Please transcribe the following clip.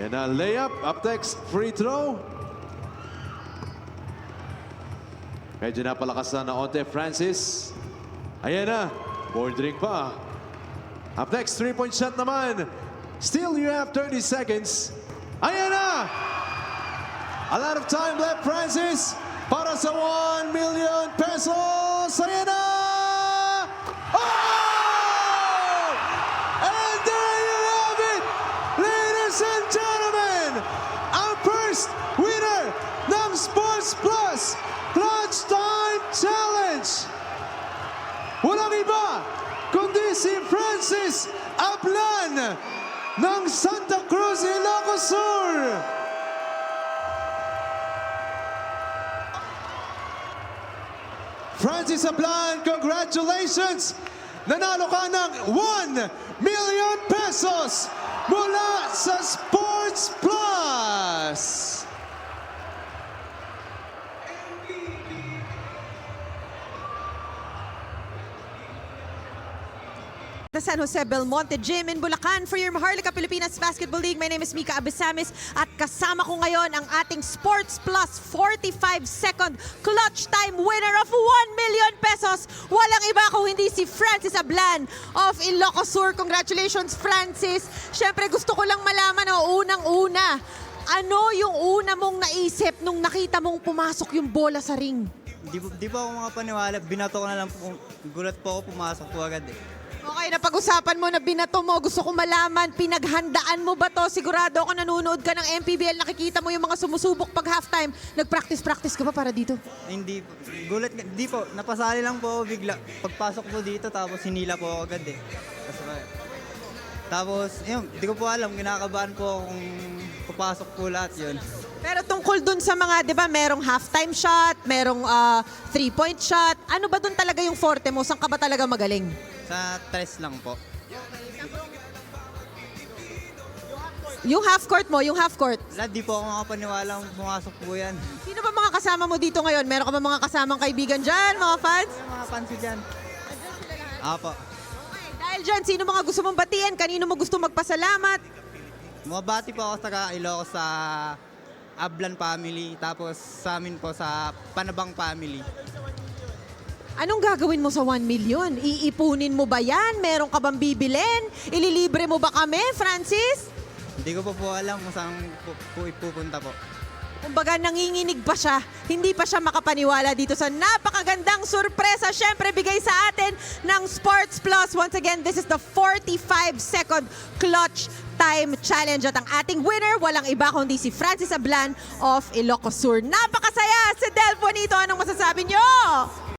And a layup, up next, free throw. Medyo napalakas na onte, Francis. Ayan na, bordering pa. Up next, three-point shot naman. Still, you have 30 seconds. Ayan na! A lot of time left, Francis, para sa 1 million pesos. Ayan na! Oh! And there you have it, ladies and gentlemen, ang first winner ng Sports Plus Clutch Time Challenge. Walang iba kundi si Francis Ablan ng Santa Cruz, Ilocos Sur. Francis Ablan, congratulations! Nanalo ka ng 1 million pesos mula sa Sports Plus! The San Jose Belmonte Gym in Bulacan for your Maharlika Pilipinas Basketball League. My name is Mika Abesamis at kasama ko ngayon ang ating Sports Plus 45-second clutch time winner of 1 million pesos. Walang iba kung hindi si Francis Ablan of Ilocos Sur. Congratulations, Francis. Siyempre gusto ko lang malaman, unang-una, ano yung una mong naisip nung nakita mong pumasok yung bola sa ring? Di pa ako makapaniwala, binato ko na lang po, gulat po ako, pumasok po agad eh. Okay, napag-usapan mo na binato mo. Gusto ko malaman, pinaghandaan mo ba to? Sigurado ako nanonood ka ng MPBL, nakikita mo yung mga sumusubok pag halftime. Nag-practice ka ba para dito? Hindi, gulat, di po, napasali lang po ako bigla. Pagpasok po dito, tapos hinila po ako agad eh. Tapos, yun, di ko po alam, kinakabahan po akong papasok po lahat yun. Pero tungkol dun sa mga, di ba, merong halftime shot, merong three-point shot. Ano ba dun talaga yung forte mo? Saan ka ba talaga magaling? Sa tres lang po. Yung half court mo, yung half court. Lahat, di po ako makapaniwala pumasok po yan. Sino ba mga kasama mo dito ngayon? Meron ka ba mga kasamang kaibigan dyan, mga fans? Yung mga fans ko dyan. Apo. Okay, dahil dyan, sino mga gusto mong batiin? Kanino mo gusto magpasalamat? Mabati po ako sa Ilocos sa Ablan family, tapos sa amin po sa Panabang family. Anong gagawin mo sa 1 million? Iipunin mo ba yan? Meron ka bang bibilin? Ililibre mo ba kami, Francis? Hindi ko po alam kung saan po ipupunta po. Kumbaga nanginginig pa siya, hindi pa siya makapaniwala dito sa napakagandang sorpresa syempre bigay sa atin ng Sports Plus. Once again, this is the 45-second clutch time challenge at ang ating winner, walang iba kundi si Francis Ablan of Ilocos Sur. Napakasaya! Si Del Bonito, anong masasabi nyo?